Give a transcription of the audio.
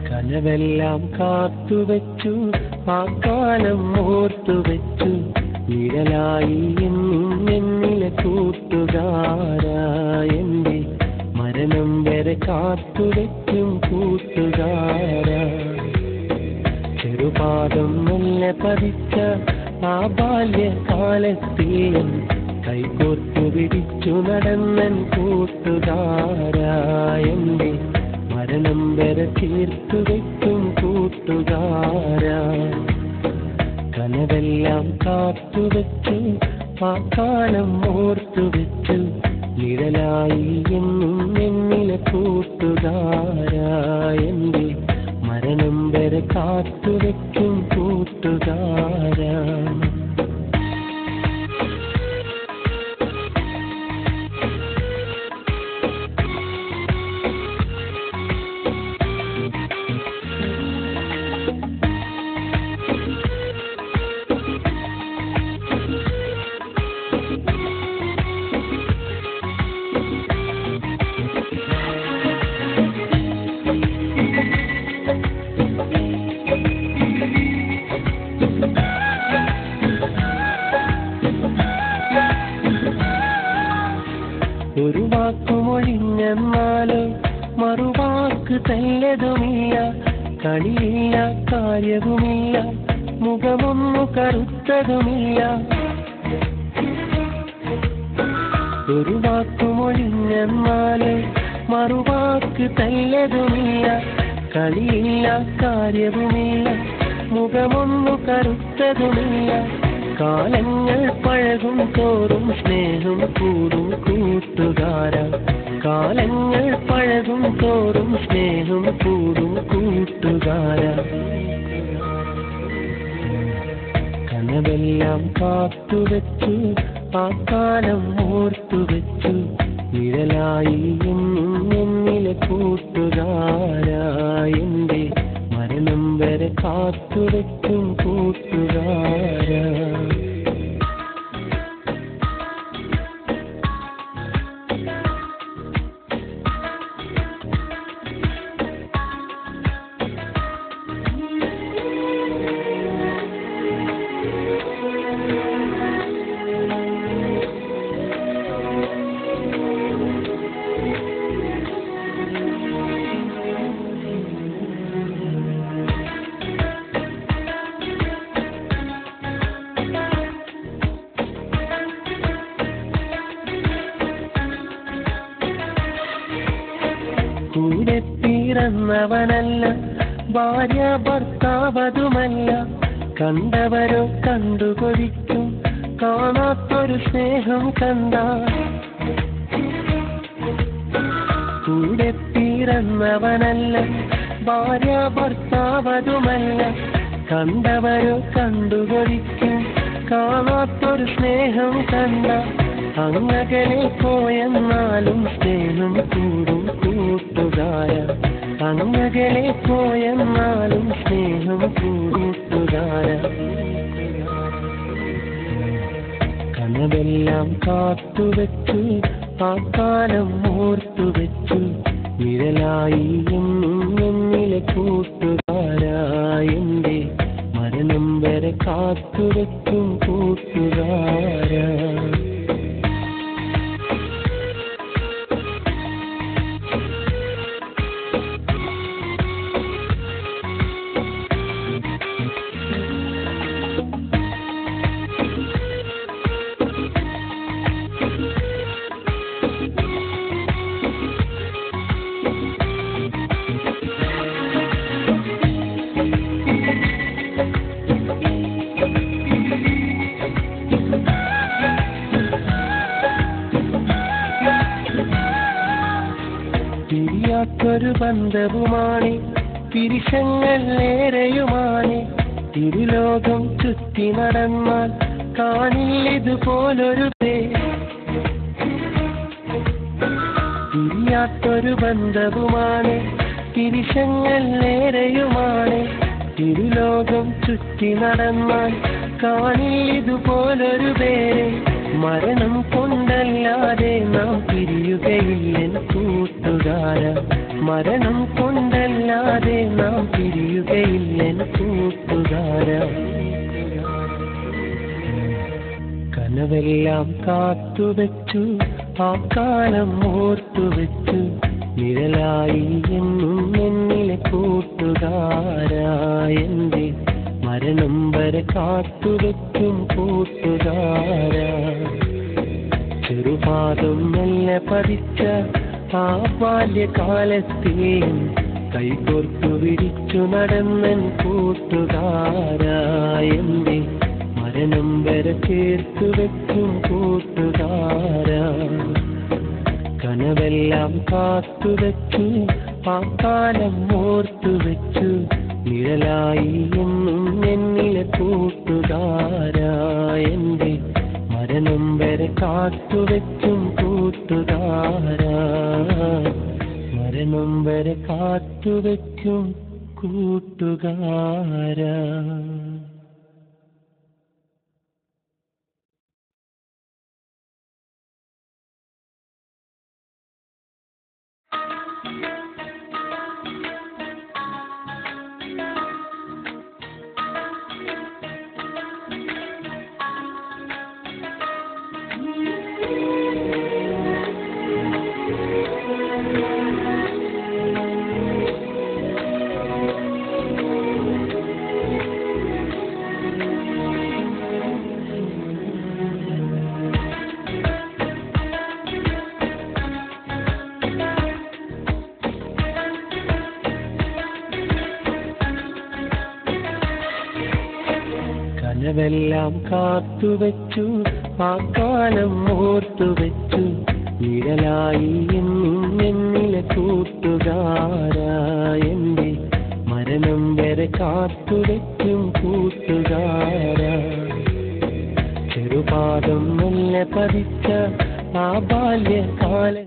കനവെല്ലാം കാത്തുവെച്ചു, ആ കാലം ഓർത്തുവെച്ചു, നിഴലായി എന്നിലെ കൂട്ടുകാരാ. എന്റെ മരണം വരെ കാത്തുവെക്കും കൂട്ടുകാരാ. ചെറുപാദം മെല്ലെ പതിച്ച ആ ബാല്യകാലത്തിൽ കൈകോർത്തു പിടിച്ചു നടന്നൻ കൂട്ടുകാരാ. എന്റെ മരണം വരെ തീർത്തു വെക്കും കൂട്ടുകാരാ. കനവെല്ലാം കാത്തുവെച്ചു, ആ കാലം ഓർത്തുവെച്ചു, നിഴലായി എന്നും എന്നിലെ കൂട്ടുകാരാ. എന്റെ മരണം വരെ കാത്തുവെക്കും കൂട്ടുകാരാ. ഒരു വാക്കുമൊഴിഞ്ഞെന്നാലോ മറുവാക്ക് തല്ലതുമില്ല, കളിയില്ല കാര്യവുമില്ല, മുഖമൊന്നു കറുത്തതുമില്ല. ഒരു വാക്കുമൊഴിഞ്ഞെന്നാലോ മറുവാക്ക് തല്ലതുമില്ല, കളിയില്ല കാര്യവുമില്ല, മുഖമൊന്നു കറുത്തതുമില്ല. കാലങ്ങൾ പഴകും തോറും സ്നേഹം കൂടും കൂട്ടുകാരാ. കാലങ്ങൾ പഴകും തോറും സ്നേഹം കൂടും കൂട്ടുകാരാ. കനവെല്ലാം കാത്തുവെച്ചു, ആ കാലം ഓർത്തുവെച്ചു, നിഴലായി എന്നും എന്നിലെ കൂട്ടുകാരാ. എന്റെ മരണം വരെ കാത്തുവെക്കും കൂട്ടുകാരാ. കൂടെ പിറന്നവനല്ല, ഭാര്യ ഭർത്താവതുമല്ല, കണ്ടവരോ കണ്ടുകൊതിക്കും കാണാത്തൊരു സ്നേഹം കണ്ട. കൂടെ പിറന്നവനല്ല, ഭാര്യ ഭർത്താവതുമല്ല, കണ്ടവരോ കണ്ടുകൊതിക്കും കാണാത്തൊരു സ്നേഹം കണ്ട. അങ്ങകലെ പോയെന്നാലും സ്നേഹം കൂടും കൂട്ടുകാരാ. അങ്ങകലെ പോയെന്നാലും സ്നേഹം കൂട്ടുകാരാ. കനവെല്ലാം കാത്തുവെച്ചു, ആ കാലം ഓർത്തുവെച്ചു, നിഴലായി എന്നും എന്നിലെ കൂട്ടുകാരാ. എന്റെ മരണം വരെ കാത്തുവെക്കും കൂട്ടുകാരാ. പിരിയാത്തൊരു ബന്ധവുമാണ്, പിരിശങ്ങൾ ഏറെയുമാണ്. തിരുലോകം ചുറ്റി നടന്നാൽ കാണില്ലിതുപോലൊരു പിരിയാത്തൊരു ബന്ധവുമാണ്, പിരിശങ്ങൾ ഏറെയുമാണ്. തിരുലോകം ചുറ്റി നടന്നാൽ കാണില്ലിതുപോലൊരു പേര്. മരണം കൊണ്ടല്ലാതെ നാം പിരിയുകയില്ലെൻ കൂട്ടുകാര, മരണം കൊണ്ടല്ലാതെ നാം പിരിയുകയില്ലെൻ കൂട്ടുകാര. കനവെല്ലാം കാത്തുവെച്ചു, ആ കാലം ഓർത്തുവെച്ചു, നിഴലായി എന്നും എന്നിലെ കൂട്ടുകാരാ. എന്റെ മരണം വരെ കാത്തുവെക്കും കൂട്ടുകാരാ. ചെറുപാദം മെല്ലെ പതിച്ച ആ ബാല്യകാലത്തെയും കൈകോർത്തു വിരിച്ചു നടന്നൻ കൂട്ടുകാരാ. എന്റെ മരണം വരെ ചേർത്തു വെക്കും കൂട്ടുകാരാ. കനവെല്ലാം കാത്തുവെച്ചു, ആ കാലം ഓർത്തുവെച്ചു, നിഴലായി എന്നും എന്നിലെ കൂട്ടുകാരാ. എന്റെ മരണം വരെ കാത്തുവെച്ചും കൂട്ടുകാരാ, മരണം വരെ കാത്തുവെച്ചും കൂട്ടുകാരാ. കനവെല്ലാം കാത്തുവെച്ചു, ആ കാലം ഓർത്തുവെച്ചു, നിഴലായി എന്നും എന്നിലെ കൂട്ടുകാരാ. എന്റെ മരണം വരെ കാത്തുവെക്കും കൂട്ടുകാരാ. ചെറുപാദം മെല്ലെ പതിച്ച ആ ബാല്യകാല